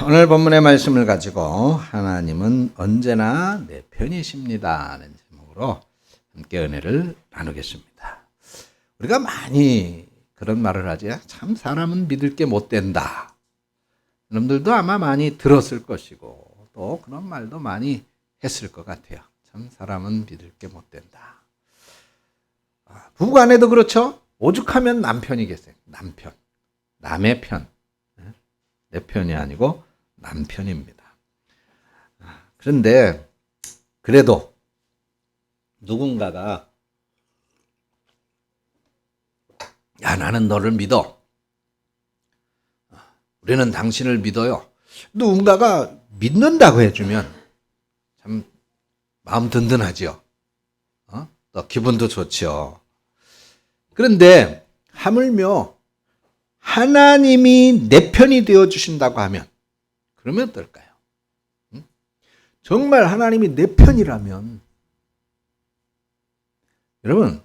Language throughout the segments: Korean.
오늘 본문의 말씀을 가지고 하나님은 언제나 내 편이십니다 하는 제목으로 함께 은혜를 나누겠습니다. 우리가 많이 그런 말을 하지. 참 사람은 믿을 게 못 된다. 여러분들도 아마 많이 들었을 것이고 또 그런 말도 많이 했을 것 같아요. 참 사람은 믿을 게 못 된다. 부부간에도 그렇죠. 오죽하면 남편이겠어요. 남편. 남의 편. 내 편이 아니고 남편입니다. 그런데 그래도 누군가가 야 나는 너를 믿어. 우리는 당신을 믿어요. 누군가가 믿는다고 해주면 참 마음 든든하죠. 또 기분도 좋죠. 그런데 하물며 하나님이 내 편이 되어주신다고 하면 그러면 어떨까요? 정말 하나님이 내 편이라면 여러분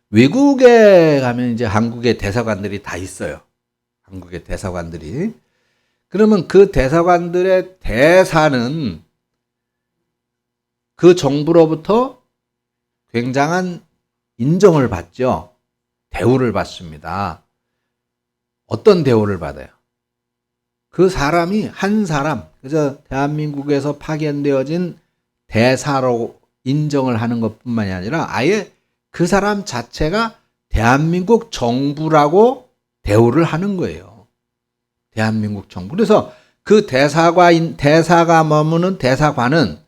외국에 가면 이제 한국의 대사관들이 다 있어요. 한국의 대사관들이. 그러면 그 대사관들의 대사는 그 정부로부터 굉장한 인정을 받죠. 대우를 받습니다. 어떤 대우를 받아요? 그 사람이 한 사람, 그래서 대한민국에서 파견되어진 대사로 인정을 하는 것뿐만이 아니라 아예 그 사람 자체가 대한민국 정부라고 대우를 하는 거예요. 대한민국 정부. 그래서 그 대사가 머무는 대사관은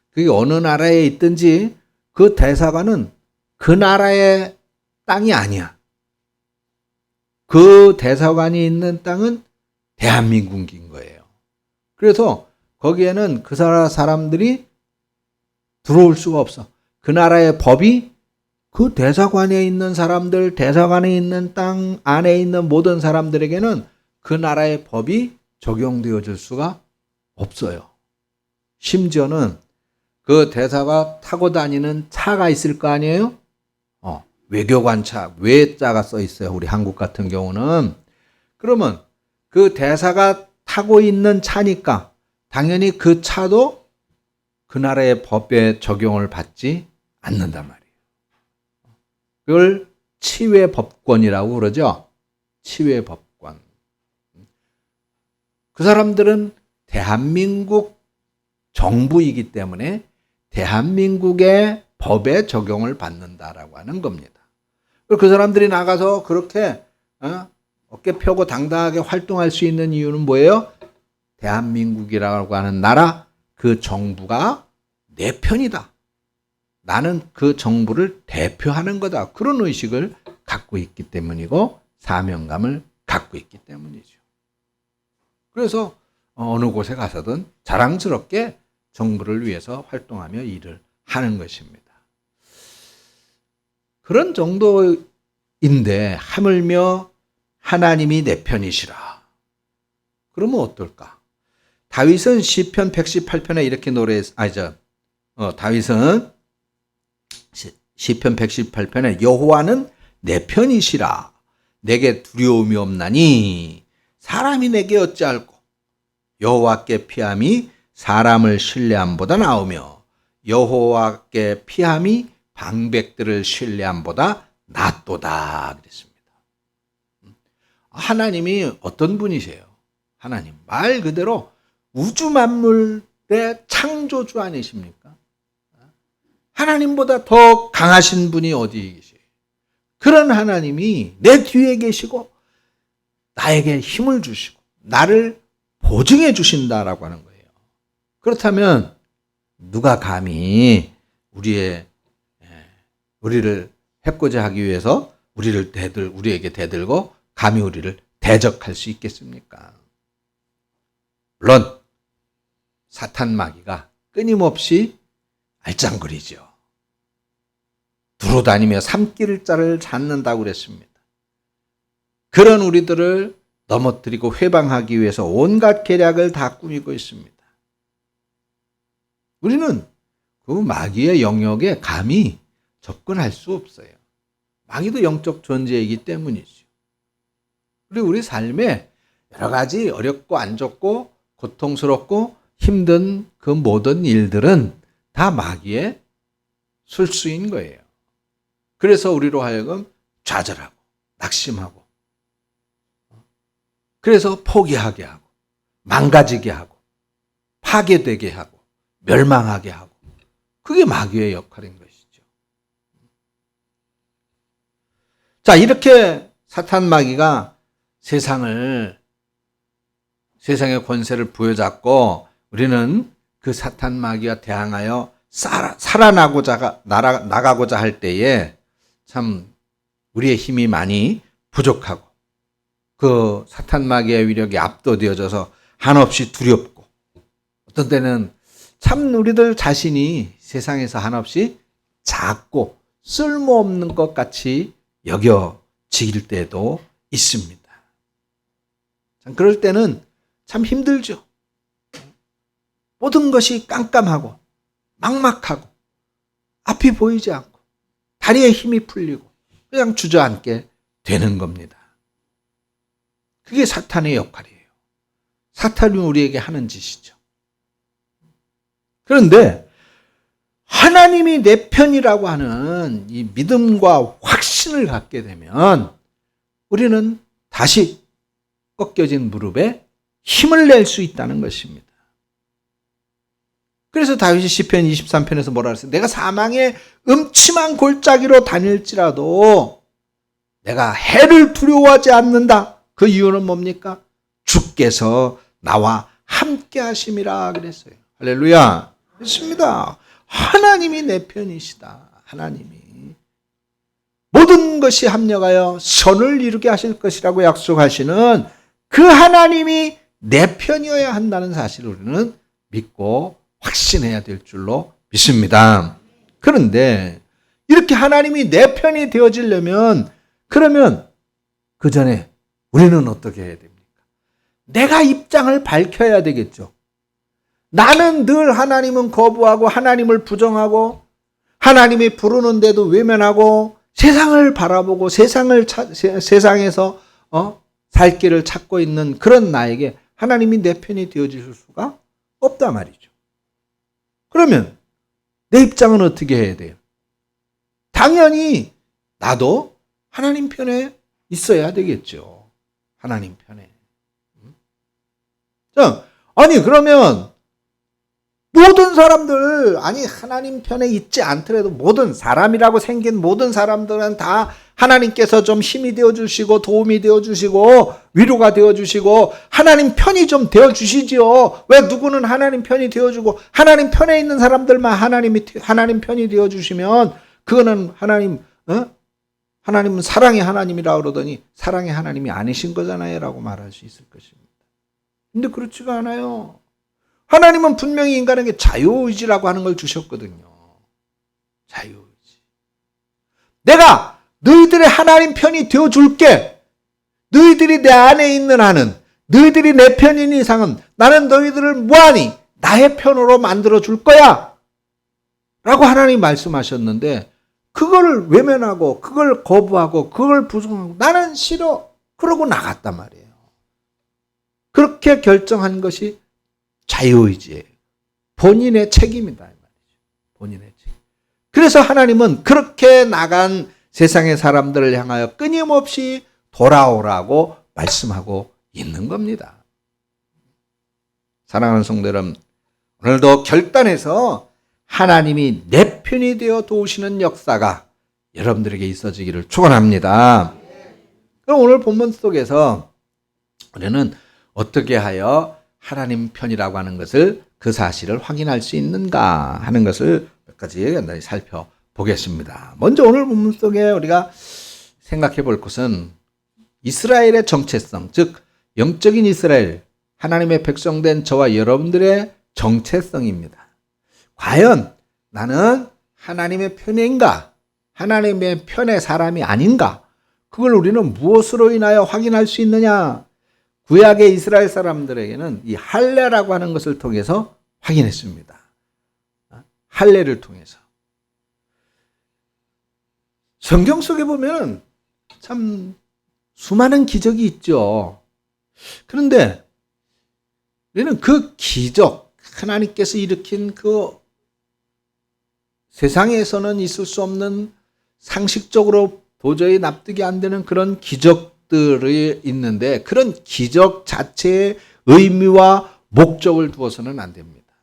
그게 어느 나라에 있든지 그 대사관은 그 나라의 땅이 아니야. 그 대사관이 있는 땅은 대한민국인 거예요. 그래서 거기에는 그 사람들이 들어올 수가 없어. 그 나라의 법이 그 대사관에 있는 사람들, 대사관에 있는 땅 안에 있는 모든 사람들에게는 그 나라의 법이 적용되어질 수가 없어요. 심지어는 그 대사가 타고 다니는 차가 있을 거 아니에요? 외교관차, 외자가 써 있어요. 우리 한국 같은 경우는. 그러면 그 대사가 타고 있는 차니까 당연히 그 차도 그 나라의 법에 적용을 받지 않는단 말이에요. 그걸 치외법권이라고 그러죠. 치외법권. 그 사람들은 대한민국 정부이기 때문에 대한민국의 법에 적용을 받는다라고 하는 겁니다. 그 사람들이 나가서 그렇게 어깨 펴고 당당하게 활동할 수 있는 이유는 뭐예요? 대한민국이라고 하는 나라, 그 정부가 내 편이다. 나는 그 정부를 대표하는 거다. 그런 의식을 갖고 있기 때문이고 사명감을 갖고 있기 때문이죠. 그래서 어느 곳에 가서든 자랑스럽게 정부를 위해서 활동하며 일을 하는 것입니다. 그런 정도인데 하물며 하나님이 내 편이시라. 그러면 어떨까? 다윗은 시편 118편에 이렇게 다윗은 시편 118편에 여호와는 내 편이시라. 내게 두려움이 없나니 사람이 내게 어찌할꼬. 여호와께 피함이 사람을 신뢰함보다 나으며 여호와께 피함이 방백들을 신뢰함보다 낫도다 그랬습니다. 하나님이 어떤 분이세요? 하나님 말 그대로 우주 만물의 창조주 아니십니까? 하나님보다 더 강하신 분이 어디 계세요? 그런 하나님이 내 뒤에 계시고 나에게 힘을 주시고 나를 보증해 주신다라고 하는 거예요. 그렇다면 누가 감히 우리를 해코지 하기 위해서 우리에게 대들고 감히 우리를 대적할 수 있겠습니까? 물론 사탄 마귀가 끊임없이 알짱거리죠. 두루다니며 삼킬 자를 찾는다고 그랬습니다. 그런 우리들을 넘어뜨리고 회방하기 위해서 온갖 계략을 다 꾸미고 있습니다. 우리는 그 마귀의 영역에 감히 접근할 수 없어요. 마귀도 영적 존재이기 때문이죠. 그리고 우리 삶에 여러 가지 어렵고 안 좋고 고통스럽고 힘든 그 모든 일들은 다 마귀의 술수인 거예요. 그래서 우리로 하여금 좌절하고 낙심하고, 그래서 포기하게 하고 망가지게 하고 파괴되게 하고 멸망하게 하고, 그게 마귀의 역할인 것이죠. 자, 이렇게 사탄 마귀가 세상의 권세를 부여잡고 우리는 그 사탄 마귀와 대항하여 나가고자 할 때에 참 우리의 힘이 많이 부족하고 그 사탄 마귀의 위력이 압도되어져서 한없이 두렵고, 어떤 때는 참 우리들 자신이 세상에서 한없이 작고 쓸모없는 것 같이 여겨질 때도 있습니다. 참 그럴 때는 참 힘들죠. 모든 것이 깜깜하고 막막하고 앞이 보이지 않고 다리에 힘이 풀리고 그냥 주저앉게 되는 겁니다. 그게 사탄의 역할이에요. 사탄이 우리에게 하는 짓이죠. 그런데 하나님이 내 편이라고 하는 이 믿음과 확신을 갖게 되면 우리는 다시 꺾여진 무릎에 힘을 낼 수 있다는 것입니다. 그래서 다윗이 시편 23편에서 뭐라 그랬어요? 내가 사망의 음침한 골짜기로 다닐지라도 내가 해를 두려워하지 않는다. 그 이유는 뭡니까? 주께서 나와 함께 하심이라 그랬어요. 할렐루야. 그렇습니다. 하나님이 내 편이시다. 하나님이 모든 것이 합력하여 선을 이루게 하실 것이라고 약속하시는 그 하나님이 내 편이어야 한다는 사실을 우리는 믿고 확신해야 될 줄로 믿습니다. 그런데 이렇게 하나님이 내 편이 되어지려면, 그러면 그 전에 우리는 어떻게 해야 됩니까? 내가 입장을 밝혀야 되겠죠. 나는 늘 하나님은 거부하고 하나님을 부정하고 하나님이 부르는데도 외면하고 세상을 바라보고 세상에서 살 길을 찾고 있는 그런 나에게 하나님이 내 편이 되어질 수가 없단 말이죠. 그러면 내 입장은 어떻게 해야 돼요? 당연히 나도 하나님 편에 있어야 되겠죠. 하나님 편에. 자, 아니 그러면 모든 사람들, 아니 하나님 편에 있지 않더라도 모든 사람이라고 생긴 모든 사람들은 다 하나님께서 좀 힘이 되어주시고 도움이 되어주시고 위로가 되어주시고 하나님 편이 좀 되어주시지요. 왜 누구는 하나님 편이 되어주고 하나님 편에 있는 사람들만 하나님 편이 되어주시면 그거는 하나님은 사랑의 하나님이라 그러더니 사랑의 하나님이 아니신 거잖아요 라고 말할 수 있을 것입니다. 근데 그렇지가 않아요. 하나님은 분명히 인간에게 자유의지라고 하는 걸 주셨거든요. 자유의지. 내가 너희들의 하나님 편이 되어줄게. 너희들이 내 안에 있는 한은, 너희들이 내 편인 이상은 나는 너희들을 무한히 나의 편으로 만들어줄 거야. 라고 하나님 말씀하셨는데 그걸 외면하고 그걸 거부하고 그걸 부정하고 나는 싫어. 그러고 나갔단 말이에요. 그렇게 결정한 것이 자유의지예요. 본인의 책임이다. 본인의 책임. 그래서 하나님은 그렇게 나간 세상의 사람들을 향하여 끊임없이 돌아오라고 말씀하고 있는 겁니다. 사랑하는 성도 여러분, 오늘도 결단해서 하나님이 내 편이 되어 도우시는 역사가 여러분들에게 있어지기를 축원합니다. 그럼 오늘 본문 속에서 우리는 어떻게 하여 하나님 편이라고 하는 것을, 그 사실을 확인할 수 있는가 하는 것을 몇 가지 간단히 살펴보겠습니다. 먼저 오늘 본문 속에 우리가 생각해 볼 것은 이스라엘의 정체성, 즉 영적인 이스라엘, 하나님의 백성된 저와 여러분들의 정체성입니다. 과연 나는 하나님의 편인가? 하나님의 편의 사람이 아닌가? 그걸 우리는 무엇으로 인하여 확인할 수 있느냐? 구약의 이스라엘 사람들에게는 이 할례라고 하는 것을 통해서 확인했습니다. 할례를 통해서. 성경 속에 보면 참 수많은 기적이 있죠. 그런데 우리는 그 기적, 하나님께서 일으킨 그 세상에서는 있을 수 없는 상식적으로 도저히 납득이 안 되는 그런 기적들이 있는데 그런 기적 자체의 의미와 목적을 두어서는 안 됩니다.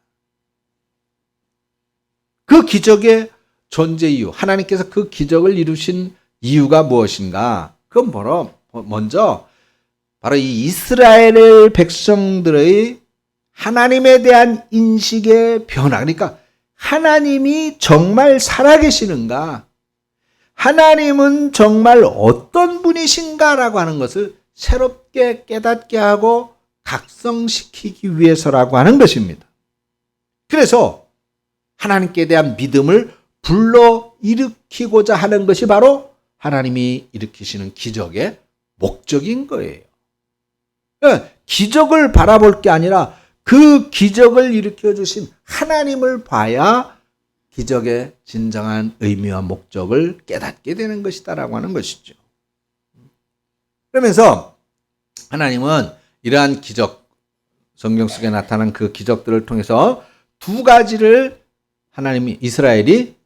그 기적의 존재 이유, 하나님께서 그 기적을 이루신 이유가 무엇인가? 그건 먼저 바로 이 이스라엘 백성들의 하나님에 대한 인식의 변화. 그러니까 하나님이 정말 살아계시는가? 하나님은 정말 어떤 분이신가라고 하는 것을 새롭게 깨닫게 하고 각성시키기 위해서라고 하는 것입니다. 그래서 하나님께 대한 믿음을 불러일으키고자 하는 것이 바로 하나님이 일으키시는 기적의 목적인 거예요. 기적을 바라볼 게 아니라 그 기적을 일으켜주신 하나님을 봐야 기적의 진정한 의미와 목적을 깨닫게 되는 것이다라고 하는 것이죠. 그러면서 하나님은 이러한 기적, 성경 속에 나타난 그 기적들을 통해서 두 가지를 하나님이 이스라엘이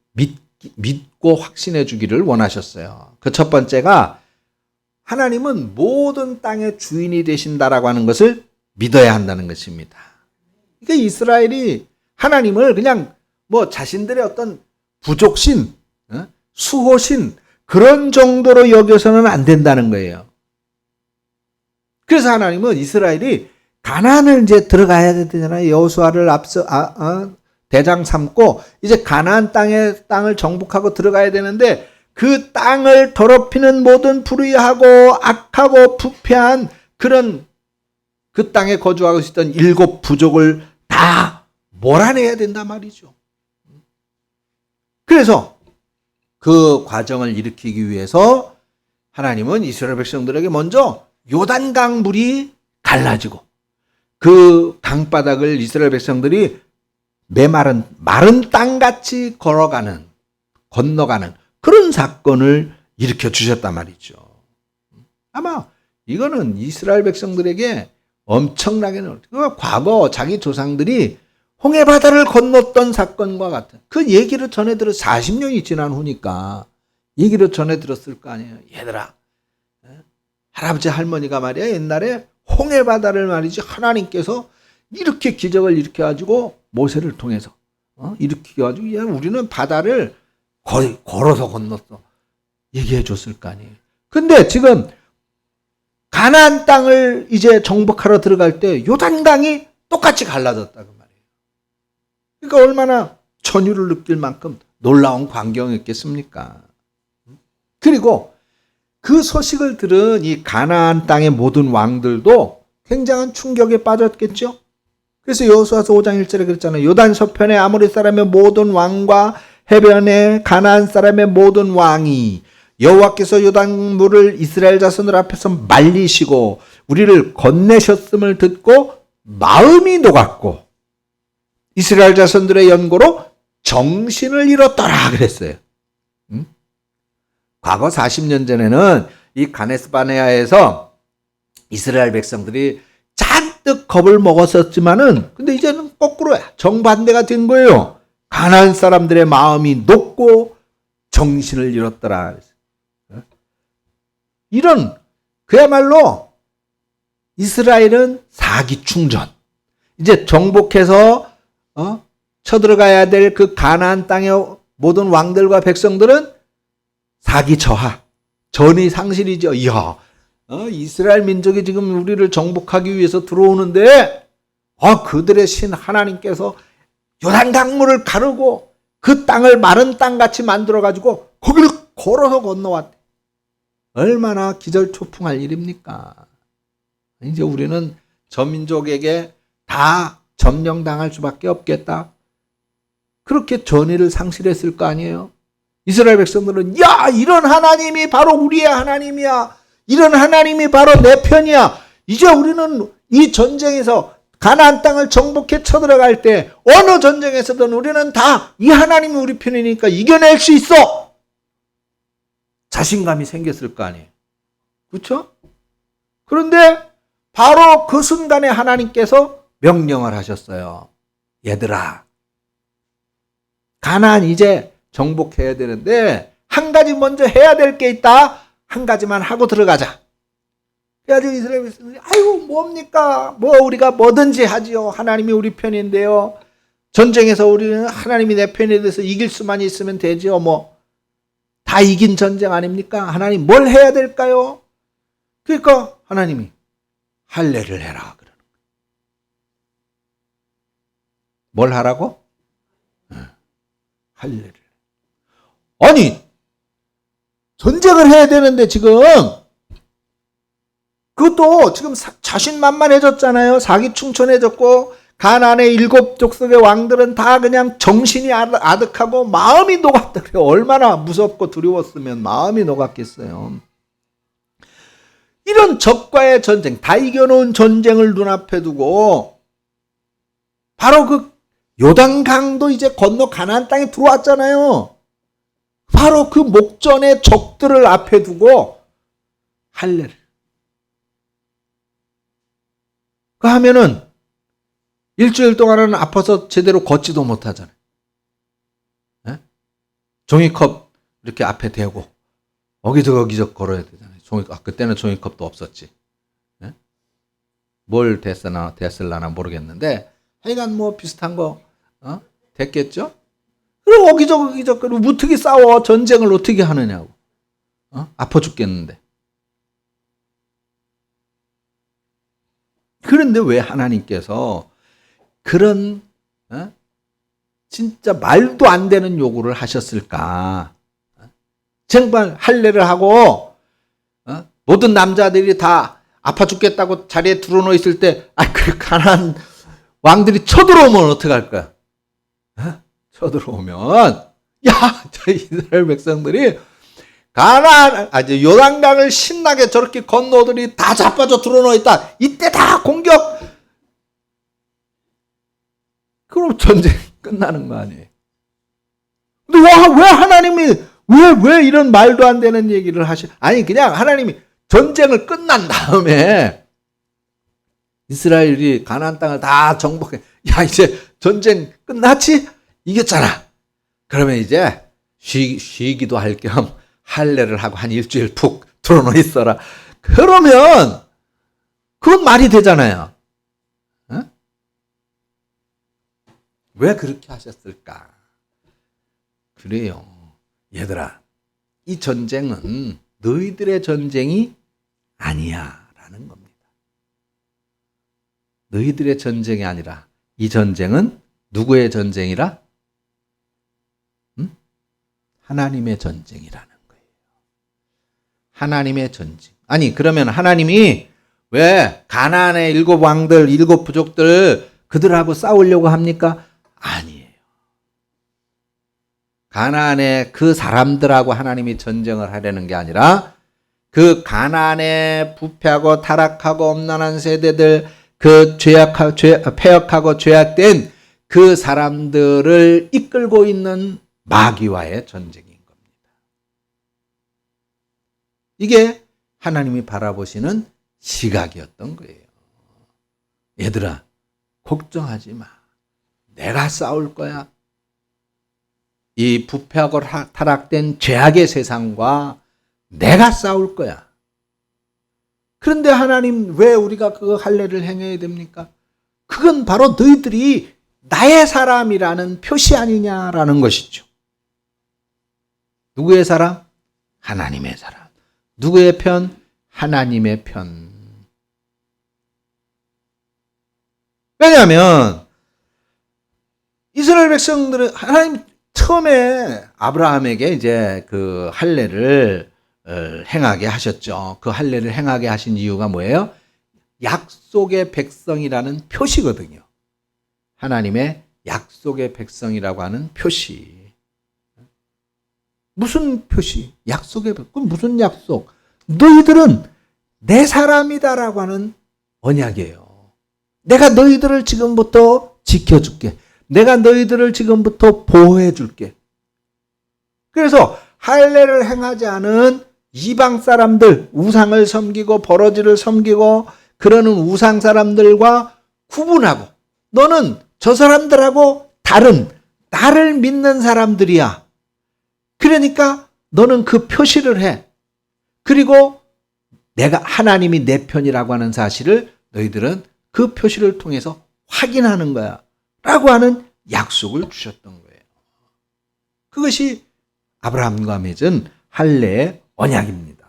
믿고 확신해 주기를 원하셨어요. 그 첫 번째가 하나님은 모든 땅의 주인이 되신다라고 하는 것을 믿어야 한다는 것입니다. 그러니까 이스라엘이 하나님을 그냥 자신들의 어떤 부족신, 수호신 그런 정도로 여겨서는 안 된다는 거예요. 그래서 하나님은 이스라엘이 가나안을 이제 들어가야 되잖아요. 여호수아를 대장 삼고 이제 가나안 땅을 정복하고 들어가야 되는데 그 땅을 더럽히는 모든 불의하고 악하고 부패한 그런 그 땅에 거주하고 있었던 7 부족을 다 몰아내야 된단 말이죠. 그래서 그 과정을 일으키기 위해서 하나님은 이스라엘 백성들에게 먼저 요단강 물이 갈라지고 그 강바닥을 이스라엘 백성들이 마른 땅같이 건너가는 그런 사건을 일으켜 주셨단 말이죠. 아마 이거는 이스라엘 백성들에게 엄청나게 과거 자기 조상들이 홍해바다를 건넜던 사건과 같은 그 얘기를 전해 들어 40년이 지난 후니까 얘기를 전해 들었을 거 아니에요. 얘들아, 할아버지 할머니가 말이야 옛날에 홍해바다를 말이지 하나님께서 이렇게 기적을 일으켜가지고 모세를 통해서 일으켜가지고 야 우리는 바다를 거의 걸어서 건넜어 얘기해 줬을 거 아니에요. 근데 지금 가나안 땅을 이제 정복하러 들어갈 때 요단강이 똑같이 갈라졌다고 말이에요. 그러니까 얼마나 천유를 느낄 만큼 놀라운 광경이었겠습니까? 그리고 그 소식을 들은 이 가나안 땅의 모든 왕들도 굉장한 충격에 빠졌겠죠. 그래서 여호수아서 5장 1절에 그랬잖아요. 요단 서편의 아모리 사람의 모든 왕과 해변의 가나안 사람의 모든 왕이 여호와께서 요단물을 이스라엘 자손들 앞에서 말리시고 우리를 건네셨음을 듣고 마음이 녹았고 이스라엘 자손들의 연고로 정신을 잃었더라 그랬어요. 과거 40년 전에는 이 가데스바네아에서 이스라엘 백성들이 잔뜩 겁을 먹었었지만은 근데 이제는 거꾸로야. 정반대가 된 거예요. 가나안 사람들의 마음이 녹고 정신을 잃었더라. 이런 그야말로 이스라엘은 사기충전. 이제 정복해서 쳐들어가야 될 그 가나안 땅의 모든 왕들과 백성들은 사기저하, 전의 상실이죠. 이야, 이스라엘 민족이 지금 우리를 정복하기 위해서 들어오는데 그들의 신 하나님께서 요단강물을 가르고 그 땅을 마른 땅같이 만들어가지고 거기를 걸어서 건너왔대. 얼마나 기절초풍할 일입니까? 이제 우리는 저 민족에게 다 점령당할 수밖에 없겠다. 그렇게 전의를 상실했을 거 아니에요? 이스라엘 백성들은 야 이런 하나님이 바로 우리의 하나님이야. 이런 하나님이 바로 내 편이야. 이제 우리는 이 전쟁에서 가나안 땅을 정복해 쳐들어갈 때 어느 전쟁에서든 우리는 다 이 하나님이 우리 편이니까 이겨낼 수 있어. 자신감이 생겼을 거 아니에요. 그렇죠? 그런데 바로 그 순간에 하나님께서 명령을 하셨어요. 얘들아, 가나안 이제 정복해야 되는데 한 가지 먼저 해야 될 게 있다. 한 가지만 하고 들어가자. 그래가지고 이스라엘 백성들이 아이고 뭡니까? 뭐 우리가 뭐든지 하지요. 하나님이 우리 편인데요. 전쟁에서 우리는 하나님이 내 편에 대해서 이길 수만 있으면 되지요. 뭐 다 이긴 전쟁 아닙니까? 하나님 뭘 해야 될까요? 그러니까 하나님이 할례를 해라 그러는 거예요. 뭘 하라고? 할례를. 아니 전쟁을 해야 되는데 지금 그것도 지금 자신만만해졌잖아요. 사기충천해졌고 가나안의 7 족속의 왕들은 다 그냥 정신이 아득하고 마음이 녹았다. 얼마나 무섭고 두려웠으면 마음이 녹았겠어요. 이런 적과의 전쟁, 다 이겨놓은 전쟁을 눈앞에 두고 바로 그 요단강도 이제 건너 가나안 땅에 들어왔잖아요. 바로 그 목전의 적들을 앞에 두고 할례를. 그 하면은 일주일 동안은 아파서 제대로 걷지도 못하잖아요. 네? 종이컵 이렇게 앞에 대고 어기저기 걸어야 되잖아요. 그때는 종이컵도 없었지. 네? 뭘 됐을라나 모르겠는데 하여간 뭐 비슷한 거 됐겠죠? 그리고 어기저기 그리고 무특이 싸워. 전쟁을 어떻게 하느냐고. 아파 죽겠는데. 그런데 왜 하나님께서 그런 진짜 말도 안 되는 요구를 하셨을까? 정말 할례를 하고 모든 남자들이 다 아파 죽겠다고 자리에 들어놓여 있을 때 그 가난한 왕들이 쳐들어오면 어떡할 거야? 쳐들어오면 저 이스라엘 백성들이 요단강을 신나게 저렇게 건너들이 다 자빠져 들어놓여 있다. 이때 다 공격. 그럼 전쟁 끝나는 거 아니에요? 근데 왜 하나님이 왜 이런 말도 안 되는 얘기를 아니 그냥 하나님이 전쟁을 끝난 다음에 이스라엘이 가나안 땅을 다 정복해. 이제 전쟁 끝났지? 이겼잖아. 그러면 이제 쉬기도 할 겸 할례를 하고 한 일주일 푹 들어놓어 있어라. 그러면 그건 말이 되잖아요. 왜 그렇게 하셨을까? 그래요. 얘들아, 이 전쟁은 너희들의 전쟁이 아니야 라는 겁니다. 너희들의 전쟁이 아니라 이 전쟁은 누구의 전쟁이라? 하나님의 전쟁이라는 거예요. 하나님의 전쟁. 아니 그러면 하나님이 왜 가나안의 7 왕들 7 부족들 그들하고 싸우려고 합니까? 아니에요. 가나안의 그 사람들하고 하나님이 전쟁을 하려는 게 아니라 그 가나안의 부패하고 타락하고 엄난한 세대들 그 패역하고 죄악된 그 사람들을 이끌고 있는 마귀와의 전쟁인 겁니다. 이게 하나님이 바라보시는 시각이었던 거예요. 얘들아, 걱정하지 마. 내가 싸울 거야. 이 부패하고 타락된 죄악의 세상과 내가 싸울 거야. 그런데 하나님 왜 우리가 그 할례를 행해야 됩니까? 그건 바로 너희들이 나의 사람이라는 표시 아니냐라는 것이죠. 누구의 사람? 하나님의 사람. 누구의 편? 하나님의 편. 왜냐하면 이스라엘 백성들은 하나님 처음에 아브라함에게 이제 그 할례를 행하게 하셨죠. 그 할례를 행하게 하신 이유가 뭐예요? 약속의 백성이라는 표시거든요. 하나님의 약속의 백성이라고 하는 표시. 무슨 표시? 약속의 백성. 무슨 약속? 너희들은 내 사람이다라고 하는 언약이에요. 내가 너희들을 지금부터 지켜줄게. 내가 너희들을 지금부터 보호해줄게. 그래서 할례를 행하지 않은 이방 사람들, 우상을 섬기고 버러지를 섬기고 그러는 우상 사람들과 구분하고 너는 저 사람들하고 다른 나를 믿는 사람들이야. 그러니까 너는 그 표시를 해. 그리고 내가 하나님이 내 편이라고 하는 사실을 너희들은 그 표시를 통해서 확인하는 거야. 라고 하는 약속을 주셨던 거예요. 그것이 아브라함과 맺은 할례의 언약입니다.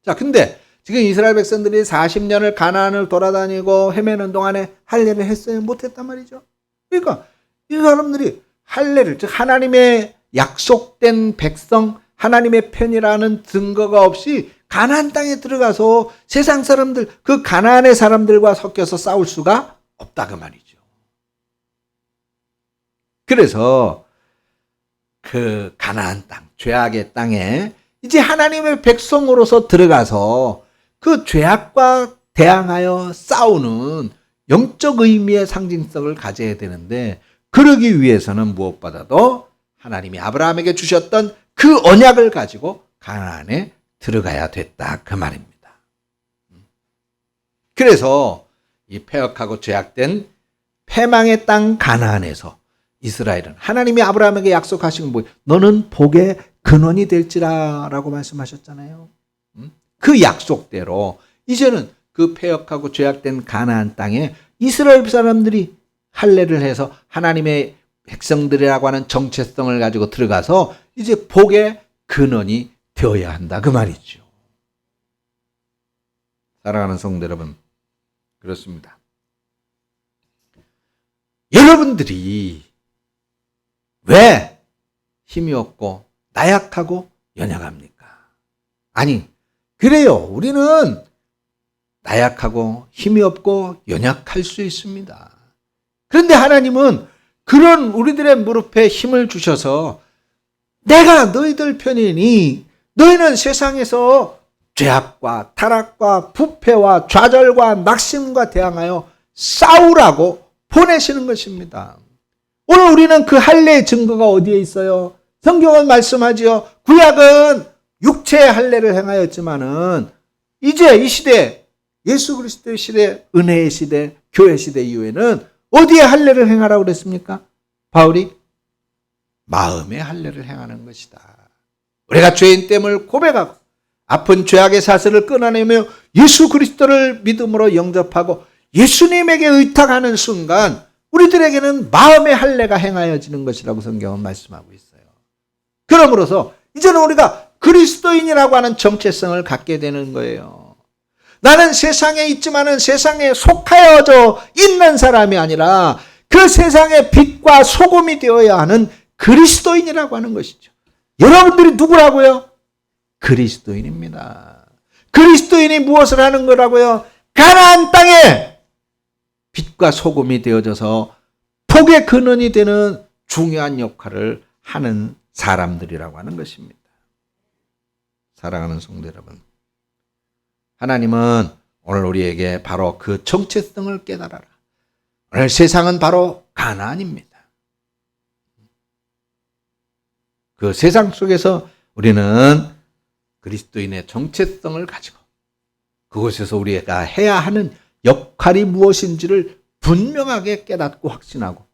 자, 근데 지금 이스라엘 백성들이 40년을 가나안을 돌아다니고 헤매는 동안에 할례를 했어요? 못했단 말이죠. 그러니까 이 사람들이 할례를, 즉 하나님의 약속된 백성, 하나님의 편이라는 증거가 없이 가나안 땅에 들어가서 세상 사람들, 그 가나안의 사람들과 섞여서 싸울 수가 없다 그 말이죠. 그래서 그 가나안 땅, 죄악의 땅에 이제 하나님의 백성으로서 들어가서 그 죄악과 대항하여 싸우는 영적 의미의 상징성을 가져야 되는데, 그러기 위해서는 무엇보다도 하나님이 아브라함에게 주셨던 그 언약을 가지고 가나안에 들어가야 됐다 그 말입니다. 그래서 이 패역하고 죄악된 패망의 땅 가나안에서 이스라엘은 하나님이 아브라함에게 약속하신 거, 너는 복의 근원이 될지라 라고 말씀하셨잖아요. 그 약속대로 이제는 그 패역하고 죄악된 가나안 땅에 이스라엘 사람들이 할례를 해서 하나님의 백성들이라고 하는 정체성을 가지고 들어가서 이제 복의 근원이 되어야 한다 그 말이죠. 사랑하는 성도 여러분, 그렇습니다. 여러분들이 왜 힘이 없고 나약하고 연약합니까? 아니, 그래요. 우리는 나약하고 힘이 없고 연약할 수 있습니다. 그런데 하나님은 그런 우리들의 무릎에 힘을 주셔서 내가 너희들 편이니 너희는 세상에서 죄악과 타락과 부패와 좌절과 낙심과 대항하여 싸우라고 보내시는 것입니다. 오늘 우리는 그 할례의 증거가 어디에 있어요? 성경은 말씀하지요. 구약은 육체의 할례를 행하였지만은 이제 이 시대, 예수 그리스도의 시대, 은혜의 시대, 교회 시대 이후에는 어디에 할례를 행하라고 그랬습니까? 바울이 마음의 할례를 행하는 것이다. 우리가 죄인됨을 고백하고 아픈 죄악의 사슬을 끊어내며 예수 그리스도를 믿음으로 영접하고 예수님에게 의탁하는 순간 우리들에게는 마음의 할례가 행하여지는 것이라고 성경은 말씀하고 있어요. 그러므로서 이제는 우리가 그리스도인이라고 하는 정체성을 갖게 되는 거예요. 나는 세상에 있지만은 세상에 속하여져 있는 사람이 아니라 그 세상의 빛과 소금이 되어야 하는 그리스도인이라고 하는 것이죠. 여러분들이 누구라고요? 그리스도인입니다. 그리스도인이 무엇을 하는 거라고요? 가나안 땅에 빛과 소금이 되어져서 복의 근원이 되는 중요한 역할을 하는 사람들이라고 하는 것입니다. 사랑하는 성도 여러분, 하나님은 오늘 우리에게 바로 그 정체성을 깨달아라. 오늘 세상은 바로 가나안입니다. 그 세상 속에서 우리는 그리스도인의 정체성을 가지고 그곳에서 우리가 해야 하는 역할이 무엇인지를 분명하게 깨닫고 확신하고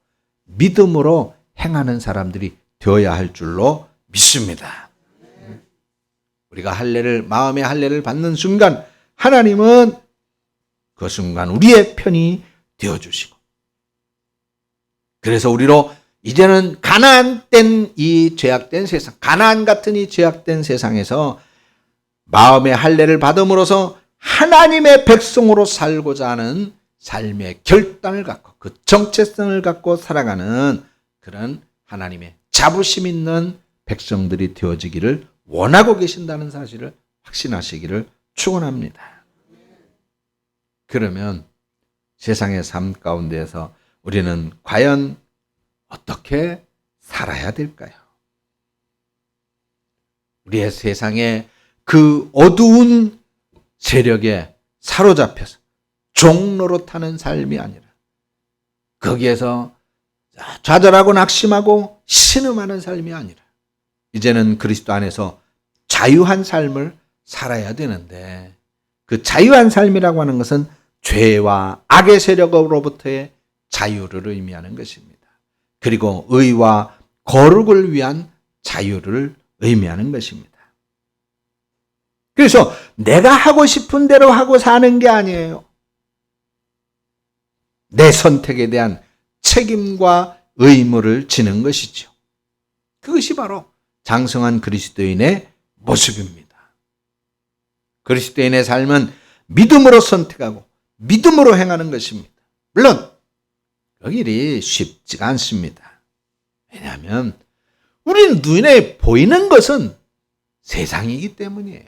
믿음으로 행하는 사람들이 되어야 할 줄로 믿습니다. 우리가 할례를, 마음의 할례를 받는 순간 하나님은 그 순간 우리의 편이 되어주시고, 그래서 우리로 이제는 가나안된 이 죄악된 세상, 가나안 같은 이 죄악된 세상에서 마음의 할례를 받음으로써 하나님의 백성으로 살고자 하는 삶의 결단을 갖고 그 정체성을 갖고 살아가는 그런 하나님의 자부심 있는 백성들이 되어지기를 원하고 계신다는 사실을 확신하시기를 축원합니다. 그러면 세상의 삶 가운데에서 우리는 과연 어떻게 살아야 될까요? 우리의 세상에 그 어두운 세력에 사로잡혀서 종로로 타는 삶이 아니라 거기에서 좌절하고 낙심하고 신음하는 삶이 아니라 이제는 그리스도 안에서 자유한 삶을 살아야 되는데, 그 자유한 삶이라고 하는 것은 죄와 악의 세력으로부터의 자유를 의미하는 것입니다. 그리고 의와 거룩을 위한 자유를 의미하는 것입니다. 그래서 내가 하고 싶은 대로 하고 사는 게 아니에요. 내 선택에 대한 책임과 의무를 지는 것이죠. 그것이 바로 장성한 그리스도인의 모습입니다. 그리스도인의 삶은 믿음으로 선택하고 믿음으로 행하는 것입니다. 물론 그 일이 쉽지가 않습니다. 왜냐하면 우리 눈에 보이는 것은 세상이기 때문이에요.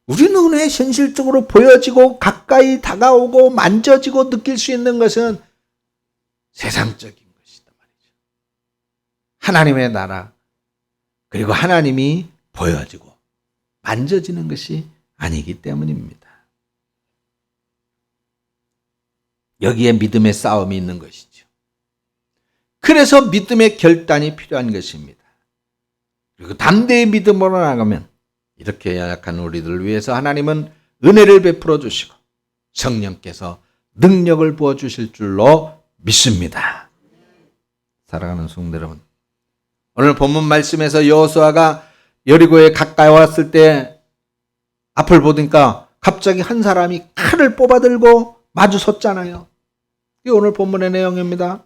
우리 눈에 현실적으로 보여지고 가까이 다가오고 만져지고 느낄 수 있는 것은 세상적인 것이다 말이죠. 하나님의 나라, 그리고 하나님이 보여지고 만져지는 것이 아니기 때문입니다. 여기에 믿음의 싸움이 있는 것이죠. 그래서 믿음의 결단이 필요한 것입니다. 그리고 담대히 믿음으로 나가면 이렇게 연약한 우리들을 위해서 하나님은 은혜를 베풀어 주시고 성령께서 능력을 부어 주실 줄로 믿습니다. 사랑하는 성도 여러분, 오늘 본문 말씀에서 여호수아가 여리고에 가까이 왔을 때 앞을 보니까 갑자기 한 사람이 칼을 뽑아들고 마주 섰잖아요. 이게 오늘 본문의 내용입니다.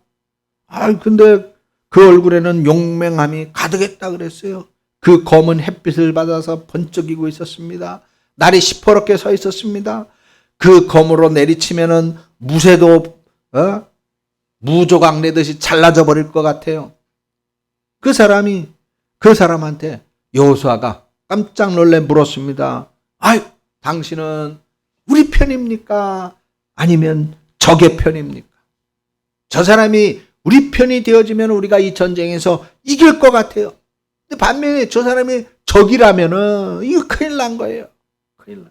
근데 그 얼굴에는 용맹함이 가득했다 그랬어요. 그 검은 햇빛을 받아서 번쩍이고 있었습니다. 날이 시퍼렇게 서 있었습니다. 그 검으로 내리치면은 무쇠도 무조각 내듯이 잘라져 버릴 것 같아요. 그 사람한테 여호수아가 깜짝 놀래 물었습니다. 당신은 우리 편입니까? 아니면 적의 편입니까? 저 사람이 우리 편이 되어지면 우리가 이 전쟁에서 이길 것 같아요. 근데 반면에 저 사람이 적이라면은 이거 큰일 난 거예요. 큰일 나.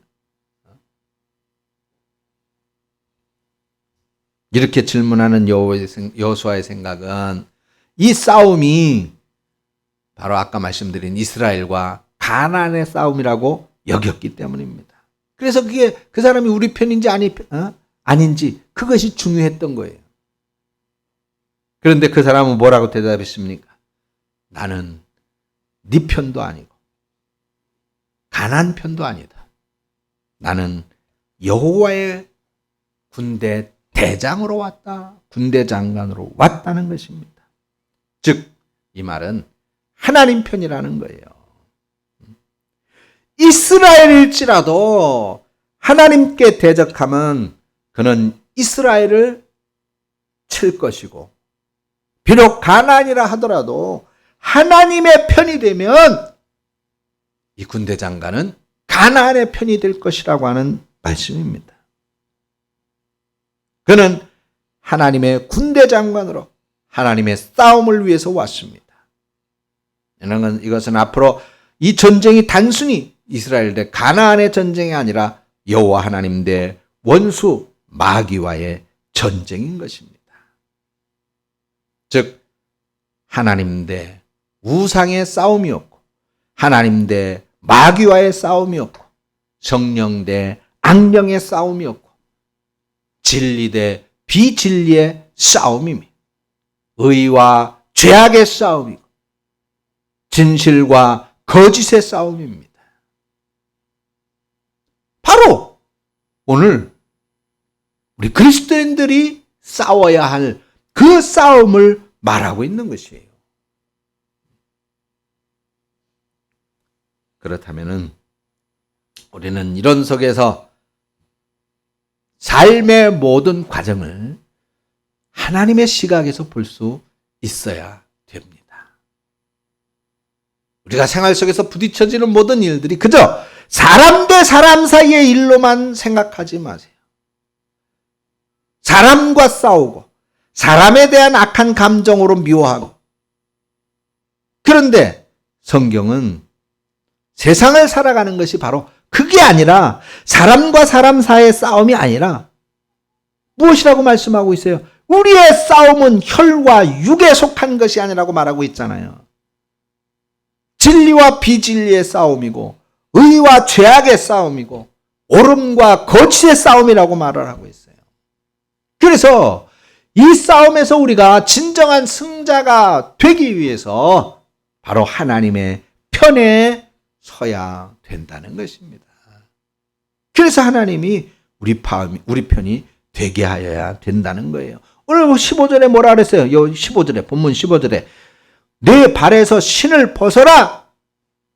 이렇게 질문하는 여호수아의 생각은 이 싸움이 바로 아까 말씀드린 이스라엘과 가나안의 싸움이라고 여겼기 때문입니다. 그래서 그게 그 사람이 우리 편인지 아닌지 그것이 중요했던 거예요. 그런데 그 사람은 뭐라고 대답했습니까? 나는 네 편도 아니고 가나안 편도 아니다. 나는 여호와의 군대 대장으로 왔다. 군대 장관으로 왔다는 것입니다. 즉, 이 말은 하나님 편이라는 거예요. 이스라엘일지라도 하나님께 대적하면 그는 이스라엘을 칠 것이고, 비록 가나안이라 하더라도 하나님의 편이 되면 이 군대 장관은 가나안의 편이 될 것이라고 하는 말씀입니다. 그는 하나님의 군대 장관으로 하나님의 싸움을 위해서 왔습니다. 이것은 앞으로 이 전쟁이 단순히 이스라엘 대 가나안의 전쟁이 아니라 여호와 하나님 대 원수 마귀와의 전쟁인 것입니다. 즉, 하나님 대 우상의 싸움이었고, 하나님 대 마귀와의 싸움이었고, 성령 대 악령의 싸움이었고, 진리 대 비진리의 싸움이며, 의와 죄악의 싸움이고, 진실과 거짓의 싸움입니다. 바로 오늘 우리 그리스도인들이 싸워야 할 그 싸움을 말하고 있는 것이에요. 그렇다면 우리는 이런 속에서 삶의 모든 과정을 하나님의 시각에서 볼 수 있어야 됩니다. 우리가 생활 속에서 부딪혀지는 모든 일들이 그저 사람 대 사람 사이의 일로만 생각하지 마세요. 사람과 싸우고 사람에 대한 악한 감정으로 미워하고, 그런데 성경은 세상을 살아가는 것이 바로 그게 아니라 사람과 사람 사이의 싸움이 아니라 무엇이라고 말씀하고 있어요? 우리의 싸움은 혈과 육에 속한 것이 아니라고 말하고 있잖아요. 진리와 비진리의 싸움이고, 의와 죄악의 싸움이고, 옳음과 거짓의 싸움이라고 말을 하고 있어요. 그래서 이 싸움에서 우리가 진정한 승자가 되기 위해서 바로 하나님의 편에 서야 된다는 것입니다. 그래서 하나님이 우리 편이 되게 하여야 된다는 거예요. 오늘 15절에 뭐라 그랬어요? 15절에, 본문 15절에 내 발에서 신을 벗어라.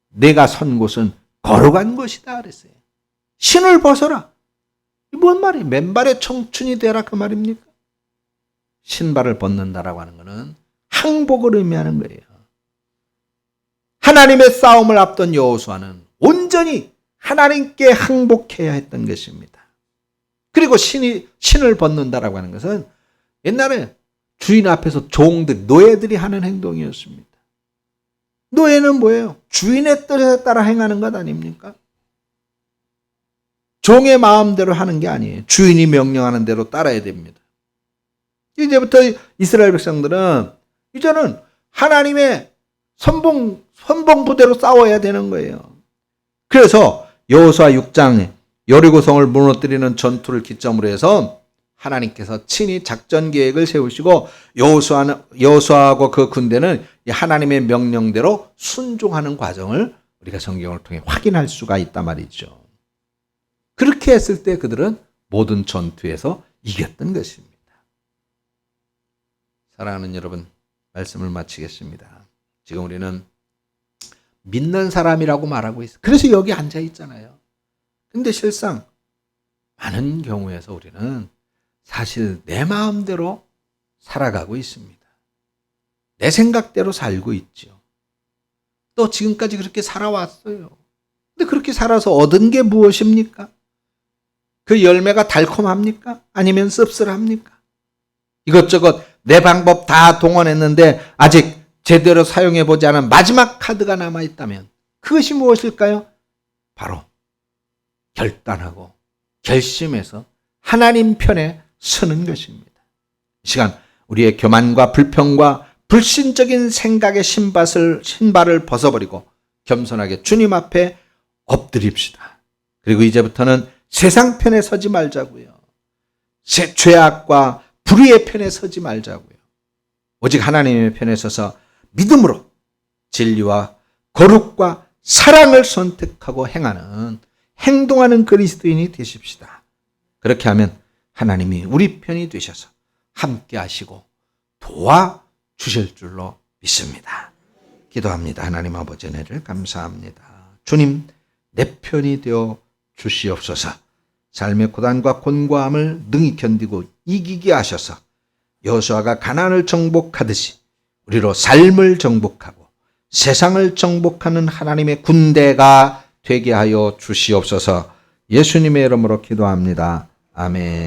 내가 선 곳은 거룩한 곳이다 그랬어요. 신을 벗어라. 이 뭔 말이에요? 맨발의 청춘이 되라 그 말입니까? 신발을 벗는다라고 하는 것은 항복을 의미하는 거예요. 하나님의 싸움을 앞둔 여호수아는 온전히 하나님께 항복해야 했던 것입니다. 그리고 신을 벗는다라고 하는 것은 옛날에 주인 앞에서 종들, 노예들이 하는 행동이었습니다. 노예는 뭐예요? 주인의 뜻에 따라 행하는 것 아닙니까? 종의 마음대로 하는 게 아니에요. 주인이 명령하는 대로 따라야 됩니다. 이제부터 이스라엘 백성들은 이제는 하나님의 선봉부대로 싸워야 되는 거예요. 그래서 여호수아 6장 여리고성을 무너뜨리는 전투를 기점으로 해서 하나님께서 친히 작전 계획을 세우시고 여호수아하고 그 군대는 하나님의 명령대로 순종하는 과정을 우리가 성경을 통해 확인할 수가 있단 말이죠. 그렇게 했을 때 그들은 모든 전투에서 이겼던 것입니다. 사랑하는 여러분, 말씀을 마치겠습니다. 지금 우리는 믿는 사람이라고 말하고 있어요. 그래서 여기 앉아 있잖아요. 근데 실상 많은 경우에서 우리는 사실 내 마음대로 살아가고 있습니다. 내 생각대로 살고 있죠. 또 지금까지 그렇게 살아왔어요. 근데 그렇게 살아서 얻은 게 무엇입니까? 그 열매가 달콤합니까? 아니면 씁쓸합니까? 이것저것 내 방법 다 동원했는데 아직 제대로 사용해보지 않은 마지막 카드가 남아있다면 그것이 무엇일까요? 바로 결단하고 결심해서 하나님 편에 서는 것입니다. 이 시간 우리의 교만과 불평과 불신적인 생각의 신발을 벗어버리고 겸손하게 주님 앞에 엎드립시다. 그리고 이제부터는 세상 편에 서지 말자고요. 죄악과 불의의 편에 서지 말자고요. 오직 하나님의 편에 서서 믿음으로 진리와 거룩과 사랑을 선택하고 행동하는 그리스도인이 되십시다. 그렇게 하면 하나님이 우리 편이 되셔서 함께 하시고 도와주실 줄로 믿습니다. 기도합니다. 하나님 아버지 은혜를 감사합니다. 주님, 내 편이 되어 주시옵소서. 삶의 고단과 곤고함을 능히 견디고 이기게 하셔서 여호수아가 가나안을 정복하듯이 우리로 삶을 정복하고 세상을 정복하는 하나님의 군대가 되게 하여 주시옵소서. 예수님의 이름으로 기도합니다. 아멘.